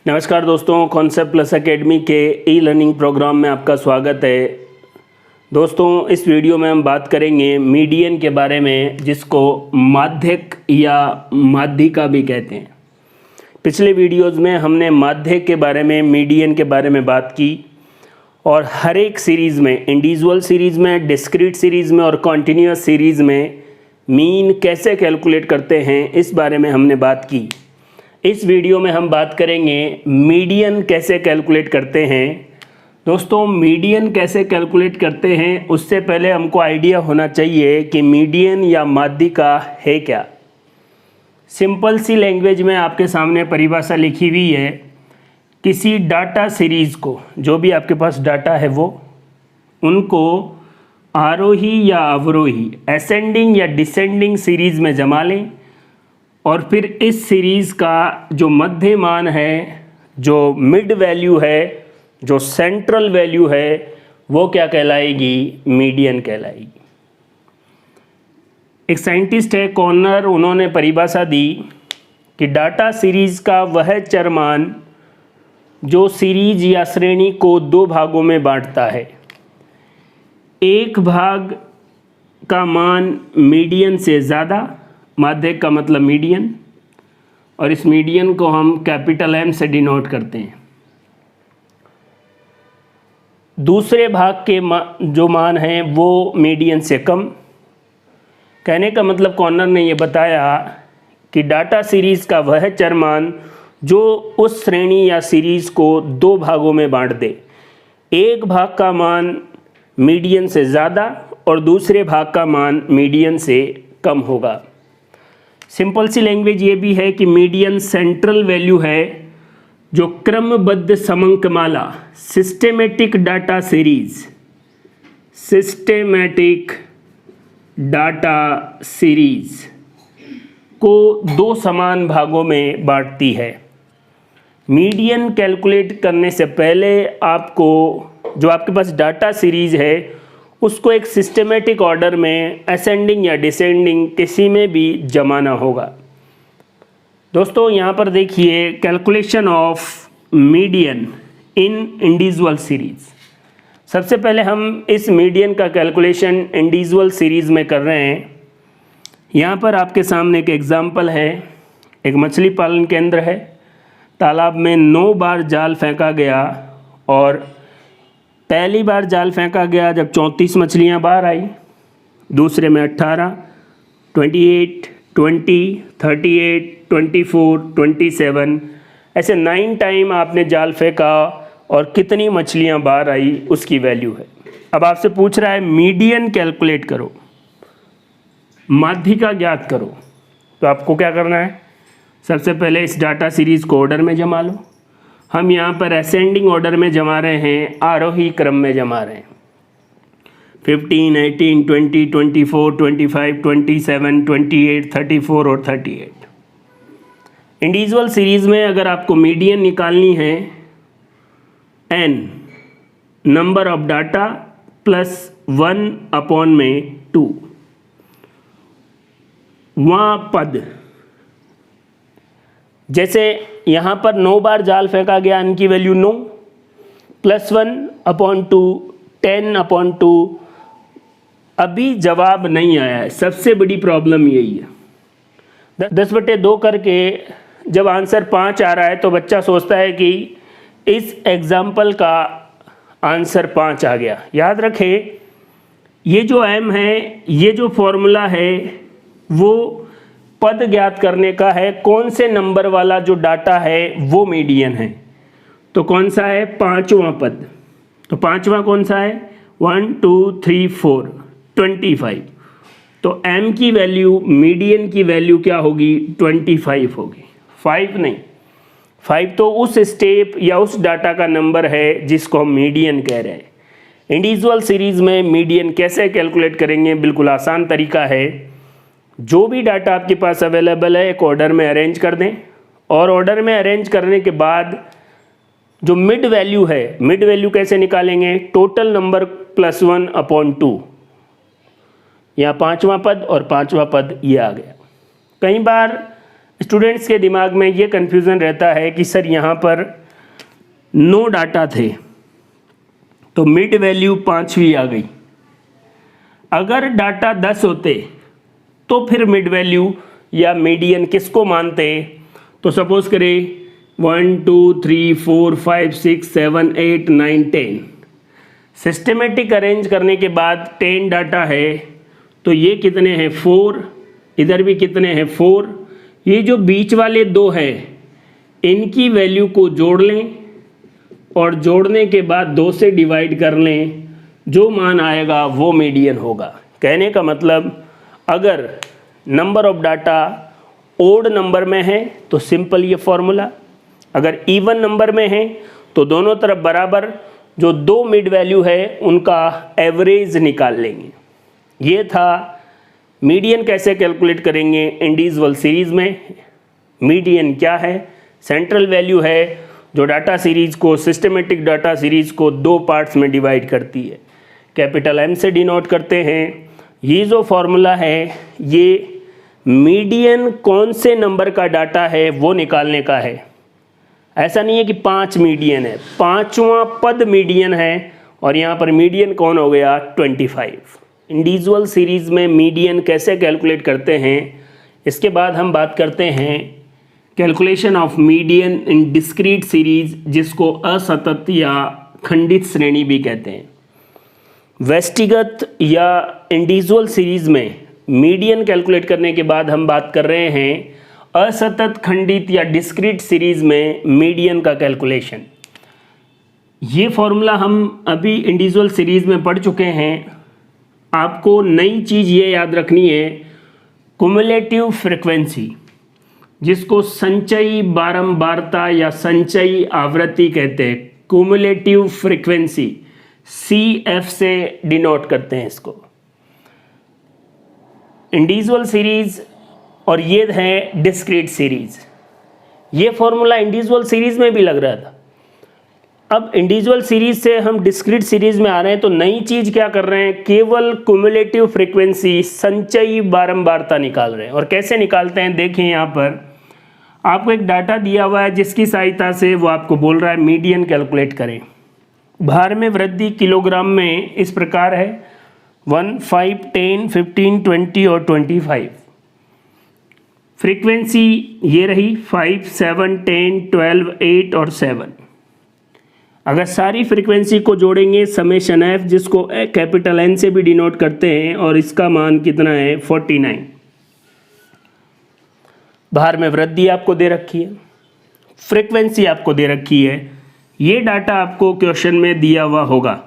नमस्कार दोस्तों, concept plus academy के ई लर्निंग प्रोग्राम में आपका स्वागत है। दोस्तों, इस वीडियो में हम बात करेंगे मीडियन के बारे में, जिसको माध्यक या माध्यिका भी कहते हैं। पिछले वीडियोस में हमने माध्यक के बारे में, मीडियन के बारे में बात की और हर एक सीरीज़ में, इंडिविजुअल सीरीज़ में, डिस्क्रीट सीरीज़ में और कॉन्टीन्यूअस सीरीज़ में मीन कैसे कैलकुलेट करते हैं इस बारे में हमने बात की। इस वीडियो में हम बात करेंगे मीडियन कैसे कैलकुलेट करते हैं। दोस्तों, मीडियन कैसे कैलकुलेट करते हैं उससे पहले हमको आइडिया होना चाहिए कि मीडियन या माध्यिका है क्या। सिंपल सी लैंग्वेज में आपके सामने परिभाषा लिखी हुई है। किसी डाटा सीरीज़ को, जो भी आपके पास डाटा है वो, उनको आरोही या अवरोही, असेंडिंग या डिसेंडिंग सीरीज़ में जमा लें और फिर इस सीरीज़ का जो मध्य मान है, जो मिड वैल्यू है, जो सेंट्रल वैल्यू है, वो क्या कहलाएगी? मीडियन कहलाएगी। एक साइंटिस्ट है कॉर्नर, उन्होंने परिभाषा दी कि डाटा सीरीज़ का वह चरमान जो सीरीज या श्रेणी को दो भागों में बांटता है। एक भाग का मान मीडियन से ज़्यादा, माध्यक का मतलब मीडियन, और इस मीडियन को हम कैपिटल M से डिनोट करते हैं। दूसरे भाग के जो मान हैं वो मीडियन से कम। कहने का मतलब कॉर्नर ने ये बताया कि डाटा सीरीज़ का वह चरमान जो उस श्रेणी या सीरीज़ को दो भागों में बांट दे। एक भाग का मान मीडियन से ज़्यादा और दूसरे भाग का मान मीडियन से कम होगा। सिंपल सी लैंग्वेज ये भी है कि मीडियन सेंट्रल वैल्यू है जो क्रमबद्ध समंकमाला, systematic data series, systematic data series को दो समान भागों में बांटती है। मीडियन कैलकुलेट करने से पहले आपको जो आपके पास डाटा सीरीज है उसको एक सिस्टेमेटिक ऑर्डर में, असेंडिंग या डिसेंडिंग, किसी में भी जमाना होगा। दोस्तों, यहाँ पर देखिए calculation of median in individual series. सबसे पहले हम इस मीडियन का कैलकुलेशन इंडिविजुअल सीरीज़ में कर रहे हैं। यहाँ पर आपके सामने एक एग्जाम्पल है। एक मछली पालन केंद्र है। तालाब में 9 बार जाल फेंका गया और पहली बार जाल फेंका गया जब 34 मछलियाँ बाहर आई, दूसरे में 18, 28, 20, 38, 24, 27, ऐसे 9 टाइम आपने जाल फेंका और कितनी मछलियाँ बाहर आई उसकी वैल्यू है। अब आपसे पूछ रहा है मीडियन कैलकुलेट करो, माध्यिका ज्ञात करो। तो आपको क्या करना है? सबसे पहले इस डाटा सीरीज़ को ऑर्डर में जमा लो। हम यहाँ पर असेंडिंग ऑर्डर में जमा रहे हैं, आरोही क्रम में जमा रहे हैं। 15, 18, 20, 24, 25, 27, 28, 34 और 38। इंडिविजुअल सीरीज़ में अगर आपको मीडियन निकालनी है, n number of data plus 1/2, वहाँ पद, जैसे यहाँ पर 9 बार जाल फेंका गया, इनकी वैल्यू 9 प्लस 1/2, 10/2। अभी जवाब नहीं आया है, सबसे बड़ी प्रॉब्लम यही है। 10/2 करके जब आंसर 5 आ रहा है तो बच्चा सोचता है कि इस एग्जाम्पल का आंसर 5 आ गया। याद रखें, ये जो m है, ये जो फॉर्मूला है वो पद ज्ञात करने का है। कौन से नंबर वाला जो डाटा है वो मीडियन है। तो कौन सा है? 5वां पद। तो 5वां कौन सा है? 1, 2, 3, 4, 25। तो m की वैल्यू, मीडियन की वैल्यू क्या होगी? 25 होगी। 5 नहीं, 5 तो उस स्टेप या उस डाटा का नंबर है जिसको हम मीडियन कह रहे हैं। इंडिविजुअल सीरीज़ में मीडियन कैसे कैलकुलेट करेंगे? बिल्कुल आसान तरीका है। जो भी डाटा आपके पास अवेलेबल है एक ऑर्डर में अरेंज कर दें और ऑर्डर में अरेंज करने के बाद जो मिड वैल्यू है, मिड वैल्यू कैसे निकालेंगे? Total number plus 1/2। यहाँ 5वां पद और 5वां पद ये आ गया। कई बार स्टूडेंट्स के दिमाग में ये कन्फ्यूज़न रहता है कि सर यहाँ पर 9 डाटा थे तो मिड वैल्यू 5वीं आ गई। अगर डाटा 10 होते तो फिर मिड वैल्यू या मीडियन किसको मानते? तो सपोज करें 1 2 3 4 5 6 7 8 9 10, सिस्टमेटिक अरेंज करने के बाद 10 डाटा है तो ये कितने हैं 4, इधर भी कितने हैं 4, ये जो बीच वाले 2 हैं इनकी वैल्यू को जोड़ लें और जोड़ने के बाद 2 से डिवाइड कर लें, जो मान आएगा वो मीडियन होगा। कहने का मतलब अगर number of data odd number में है तो सिंपल ये फॉर्मूला, अगर इवन नंबर में है तो दोनों तरफ बराबर जो 2 मिड वैल्यू है उनका एवरेज निकाल लेंगे। ये था मीडियन कैसे कैलकुलेट करेंगे इंडिविजुअल सीरीज़ में। मीडियन क्या है? सेंट्रल वैल्यू है जो डाटा सीरीज़ को, सिस्टमेटिक डाटा सीरीज़ को 2 पार्ट्स में डिवाइड करती है। कैपिटल M से डिनोट करते हैं। ये जो फॉर्मूला है ये मीडियन कौन से नंबर का डाटा है वो निकालने का है। ऐसा नहीं है कि 5 मीडियन है, 5वां पद मीडियन है और यहाँ पर मीडियन कौन हो गया 25। इंडिविजुअल सीरीज़ में मीडियन कैसे कैलकुलेट करते हैं, इसके बाद हम बात करते हैं calculation of median in discrete series, जिसको असतत या खंडित श्रेणी भी कहते हैं। व्यष्टिगत या इंडिविजुअल सीरीज़ में मीडियन कैलकुलेट करने के बाद हम बात कर रहे हैं असतत खंडित या डिस्क्रीट सीरीज़ में मीडियन का कैलकुलेशन। ये फॉर्मूला हम अभी इंडिविजुअल सीरीज़ में पढ़ चुके हैं। आपको नई चीज़ ये याद रखनी है, कुमुलेटिव फ्रिक्वेंसी, जिसको संचयी बारंबारता या संचयी आवृत्ति कहते हैं। कुमुलेटिव फ्रिक्वेंसी CF से डिनोट करते हैं इसको। इंडिविजुअल सीरीज़ और ये है डिस्क्रीट सीरीज़। ये फॉर्मूला इंडिविजुअल सीरीज़ में भी लग रहा था। अब इंडिविजुअल सीरीज़ से हम डिस्क्रीट सीरीज़ में आ रहे हैं तो नई चीज़ क्या कर रहे हैं, केवल कुमुलेटिव फ्रिक्वेंसी संचयी बारंबारता निकाल रहे हैं। और कैसे निकालते हैं देखिए, यहाँ पर आपको एक डाटा दिया हुआ है जिसकी सहायता से वो आपको बोल रहा है मीडियन कैलकुलेट करें। भार में वृद्धि किलोग्राम में इस प्रकार है 1 5 10 15 20 और 25। फ्रीक्वेंसी ये रही 5 7 10 12 8 और 7। अगर सारी फ्रीक्वेंसी को जोड़ेंगे समेशन F, जिसको कैपिटल N से भी डिनोट करते हैं, और इसका मान कितना है 49। भार में वृद्धि आपको दे रखी है, फ्रीक्वेंसी आपको दे रखी है। ये डाटा आपको क्वेश्चन में दिया हुआ होगा।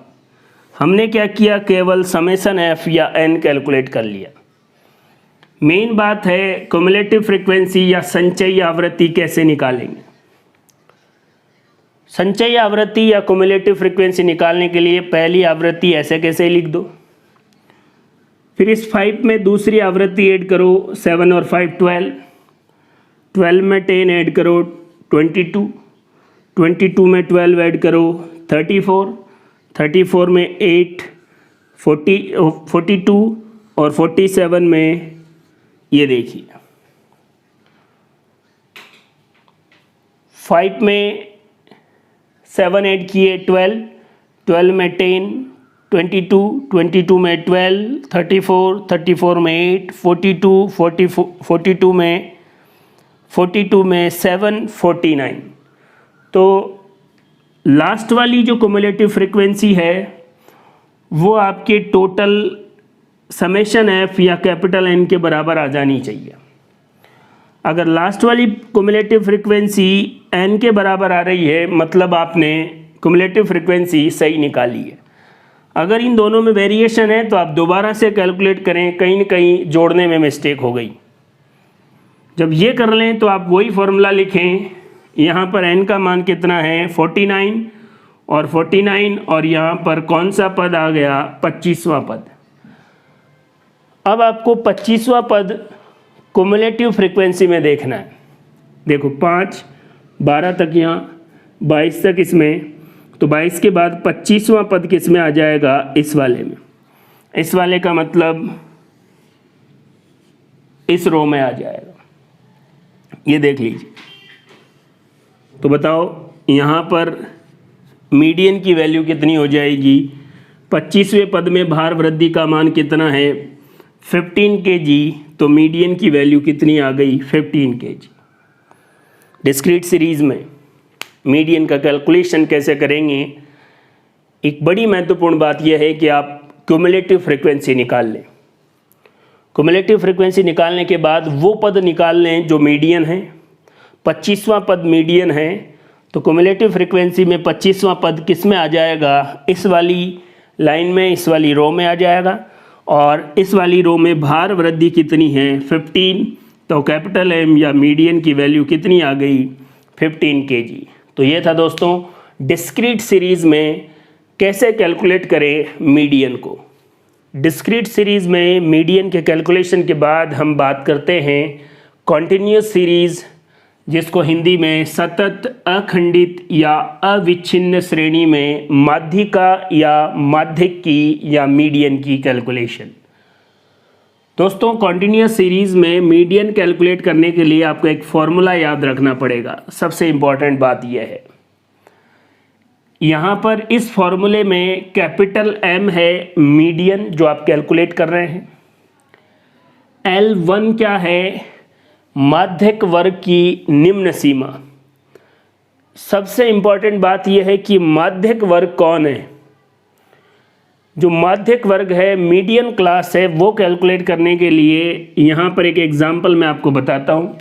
हमने क्या किया, केवल समेशन F या N कैलकुलेट कर लिया। मेन बात है क्युमुलेटिव फ्रीक्वेंसी या संचयी आवृत्ति कैसे निकालेंगे। संचयी आवृत्ति या क्युमुलेटिव फ्रीक्वेंसी निकालने के लिए पहली आवृत्ति ऐसे कैसे लिख दो, फिर इस 5 में दूसरी आवृत्ति ऐड करो 7 और 5 12, 12 में 10 ऐड करो 22, 22 में 12 ऐड करो 34, 34 में 8 42 और 47 में ये देखिए 5 में 7 ऐड किए 12, 12 में 10 22, 22 में 12 34, 34 में 8 42, 42 में 7 49। तो लास्ट वाली जो क्युमुलेटिव फ्रीक्वेंसी है वो आपके टोटल समेशन F या कैपिटल N के बराबर आ जानी चाहिए। अगर लास्ट वाली क्युमुलेटिव फ्रीक्वेंसी N के बराबर आ रही है मतलब आपने क्युमुलेटिव फ्रीक्वेंसी सही निकाली है। अगर इन दोनों में वेरिएशन है तो आप दोबारा से कैलकुलेट करें, कहीं न कहीं जोड़ने में मिस्टेक हो गई। जब ये कर लें तो आप वही फॉर्मूला लिखें। यहाँ पर N का मान कितना है 49 और 49 और यहाँ पर कौन सा पद आ गया 25वां पद। अब आपको 25वां पद क्युमुलेटिव फ्रीक्वेंसी में देखना है। देखो 5 12 तक यहाँ 22 तक इसमें, तो 22 के बाद 25वां पद किस में आ जाएगा, इस वाले में। इस वाले का मतलब इस रो में आ जाएगा। ये देख लीजिए। तो बताओ यहाँ पर मीडियन की वैल्यू कितनी हो जाएगी। 25वें पद में भार वृद्धि का मान कितना है 15 kg, तो मीडियन की वैल्यू कितनी आ गई 15 kg। डिस्क्रीट सीरीज में मीडियन का कैलकुलेशन कैसे करेंगे, एक बड़ी महत्वपूर्ण बात यह है कि आप क्यूमुलेटिव फ्रीक्वेंसी निकाल लें। क्यूमुलेटिव फ्रीक्वेंसी निकालने के बाद वो पद निकाल लें जो मीडियन है। 25वां पद मीडियन है, तो क्यूमुलेटिव फ्रीक्वेंसी में 25वां पद किस में आ जाएगा, इस वाली लाइन में, इस वाली रो में आ जाएगा। और इस वाली रो में भार वृद्धि कितनी है 15, तो कैपिटल एम या मीडियन की वैल्यू कितनी आ गई 15 kg। तो ये था दोस्तों डिस्क्रीट सीरीज़ में कैसे कैलकुलेट करें मीडियन को। डिस्क्रीट सीरीज़ में मीडियन के कैलकुलेशन के बाद हम बात करते हैं कॉन्टिन्यूस सीरीज़, जिसको हिंदी में सतत, अखंडित या अविच्छिन्न श्रेणी में माध्यिका या माध्यिक की या मीडियन की कैलकुलेशन। दोस्तों कॉन्टिन्यूस सीरीज़ में मीडियन कैलकुलेट करने के लिए आपको एक फॉर्मूला याद रखना पड़ेगा। सबसे इम्पॉर्टेंट बात यह है, यहाँ पर इस फॉर्मूले में कैपिटल एम है मीडियन जो आप कैलकुलेट कर रहे हैं। L1 क्या है, माध्यिक वर्ग की निम्न सीमा। सबसे इम्पॉर्टेंट बात यह है कि माध्यिक वर्ग कौन है। जो माध्यिक वर्ग है, मीडियन क्लास है, वो कैलकुलेट करने के लिए यहाँ पर एक एग्जाम्पल मैं आपको बताता हूँ।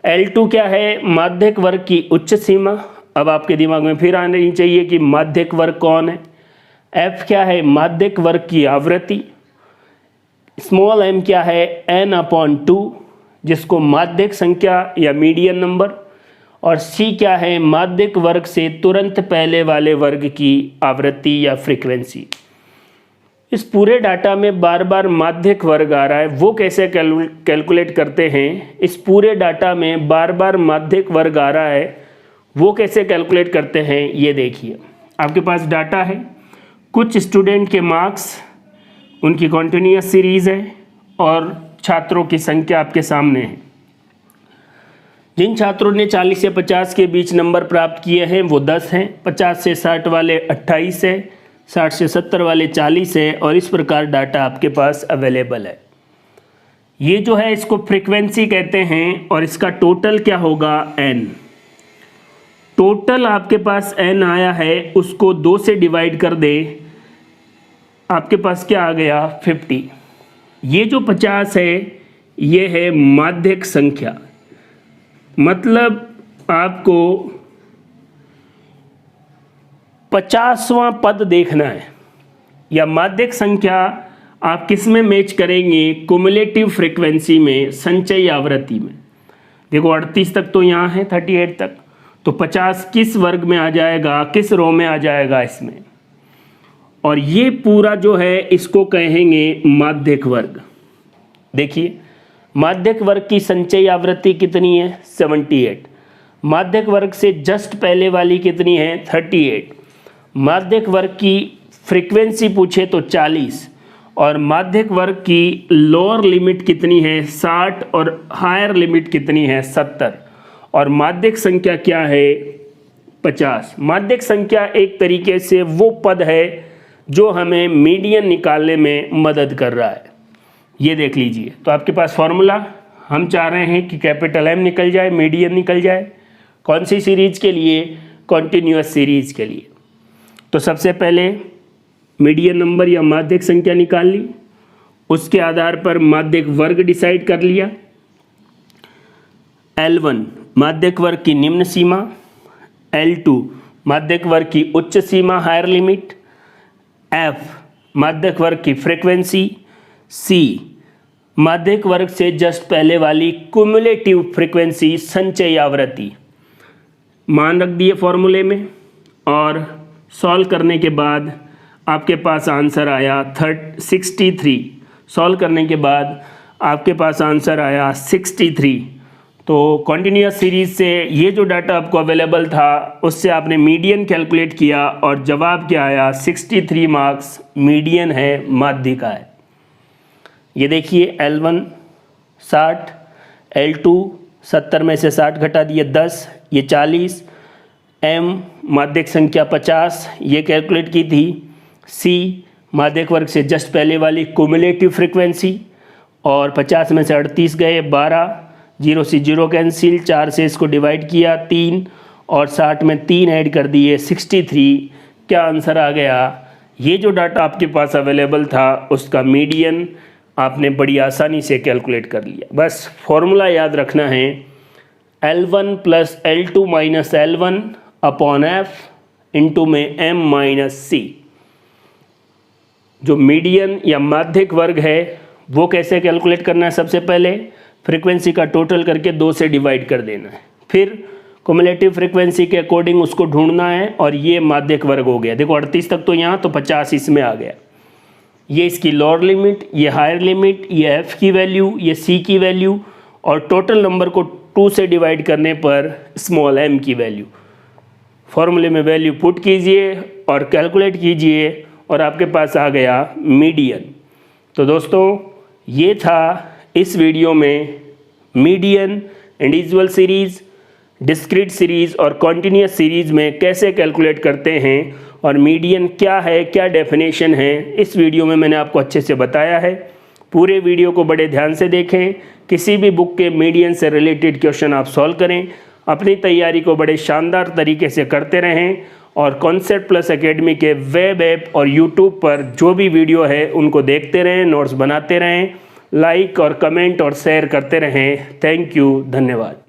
L2 क्या है, माध्यिक वर्ग की उच्च सीमा। अब आपके दिमाग में फिर आनी चाहिए कि माध्यिक वर्ग कौन है। F क्या है, माध्यिक वर्ग की आवृत्ति। स्मॉल m क्या है, n/2, जिसको माध्यिक संख्या या मीडियन नंबर। और C क्या है, माध्यिक वर्ग से तुरंत पहले वाले वर्ग की आवृत्ति या फ्रीक्वेंसी। इस पूरे डाटा में बार बार माध्यिक वर्ग आ रहा है, वो कैसे कैलकुलेट करते हैं। इस पूरे डाटा में बार बार माध्यिक वर्ग आ रहा है, वो कैसे कैलकुलेट करते हैं, ये देखिए। आपके पास डाटा है, कुछ स्टूडेंट के मार्क्स, उनकी कॉन्टिन्यूस सीरीज़ है और छात्रों की संख्या आपके सामने है। जिन छात्रों ने 40 से 50 के बीच नंबर प्राप्त किए हैं वो 10 हैं, 50 से 60 वाले 28 हैं, 60 से 70 वाले 40 हैं, और इस प्रकार डाटा आपके पास अवेलेबल है। ये जो है इसको फ्रीक्वेंसी कहते हैं और इसका टोटल क्या होगा n। टोटल आपके पास n आया है, उसको 2 से डिवाइड कर दे, आपके पास क्या आ गया 50। ये जो 50 है ये है माध्यिक संख्या, मतलब आपको 50वां पद देखना है। या माध्यिक संख्या आप किस में मैच करेंगे, क्युमुलेटिव फ्रीक्वेंसी में, संचयी आवृत्ति में। देखो 38 तक तो यहाँ है, 38 तक, तो 50 किस वर्ग में आ जाएगा, किस रो में आ जाएगा इसमें। और ये पूरा जो है इसको कहेंगे माध्यिक वर्ग। देखिए माध्यिक वर्ग की संचयी आवृत्ति कितनी है 78। माध्यिक वर्ग से जस्ट पहले वाली कितनी है 38। माध्यिक वर्ग की फ्रीक्वेंसी पूछे तो 40, और माध्यिक वर्ग की लोअर लिमिट कितनी है 60 और हायर लिमिट कितनी है 70, और माध्यिक संख्या क्या है 50। माध्यिक संख्या एक तरीके से वो पद है जो हमें मीडियन निकालने में मदद कर रहा है। ये देख लीजिए। तो आपके पास फॉर्मूला, हम चाह रहे हैं कि कैपिटल एम निकल जाए, मीडियन निकल जाए। कौन सी सीरीज के लिए, कॉन्टिन्यूअस सीरीज के लिए। तो सबसे पहले मीडियन नंबर या माध्यिक संख्या निकाल ली, उसके आधार पर माध्यिक वर्ग डिसाइड कर लिया। L1 माध्यिक वर्ग की निम्न सीमा, L2 माध्यिक वर्ग की उच्च सीमा हायर लिमिट, F माध्यिक वर्ग की फ्रीक्वेंसी, C माध्यिक वर्ग से जस्ट पहले वाली क्युमुलेटिव फ्रीक्वेंसी संचयी आवृत्ति। मान रख दिए फॉर्मूले में, और सॉल्व करने के बाद आपके पास आंसर आया 63। सॉल्व करने के बाद आपके पास आंसर आया 63। तो कॉन्टिन्यूअस सीरीज से ये जो डाटा आपको अवेलेबल था उससे आपने मीडियन कैलकुलेट किया और जवाब क्या आया 63 मार्क्स मीडियन है, माध्यिका है। ये देखिए L1 60, L2 70 में से 60 घटा दिए 10, ये 40, m माध्यक संख्या 50 ये कैलकुलेट की थी, c माध्यक वर्ग से जस्ट पहले वाली क्युमुलेटिव फ्रीक्वेंसी, और 50 में से 38 गए 12, 0 से 0 कैंसिल, 4 से इसको डिवाइड किया 3, और 60 में 3 ऐड कर दिए 63। क्या आंसर आ गया? ये जो डाटा आपके पास अवेलेबल था उसका मीडियन आपने बड़ी आसानी से कैलकुलेट कर लिया। बस फॉर्मूला याद रखना है, L1 plus L2 minus L1 upon F into में M माइनस C। जो मीडियन या माध्यक वर्ग है वो कैसे कैलकुलेट करना है? सबसे पहले फ्रीक्वेंसी का टोटल करके 2 से डिवाइड कर देना है, फिर क्युमुलेटिव फ्रीक्वेंसी के अकॉर्डिंग उसको ढूंढना है, और ये माध्यक वर्ग हो गया। देखो 38 तक तो यहाँ, तो 50 इसमें आ गया। ये इसकी लोअर लिमिट, ये हायर लिमिट, ये f की वैल्यू, ये c की वैल्यू, और टोटल नंबर को 2 से डिवाइड करने पर स्मॉल m की वैल्यू। फॉर्मूले में वैल्यू पुट कीजिए और कैलकुलेट कीजिए और आपके पास आ गया मीडियन। तो दोस्तों ये था इस वीडियो में median, individual series, discrete series और कॉन्टीन्यूअस सीरीज़ में कैसे कैलकुलेट करते हैं, और मीडियन क्या है, क्या डेफिनेशन है, इस वीडियो में मैंने आपको अच्छे से बताया है। पूरे वीडियो को बड़े ध्यान से देखें, किसी भी बुक के मीडियन से रिलेटेड क्वेश्चन आप सॉल्व करें, अपनी तैयारी को बड़े शानदार तरीके से करते रहें, और कॉन्सेप्ट प्लस एकेडमी के वेब ऐप और यूट्यूब पर जो भी वीडियो है उनको देखते रहें, नोट्स बनाते रहें, लाइक और कमेंट और शेयर करते रहें। थैंक यू, धन्यवाद।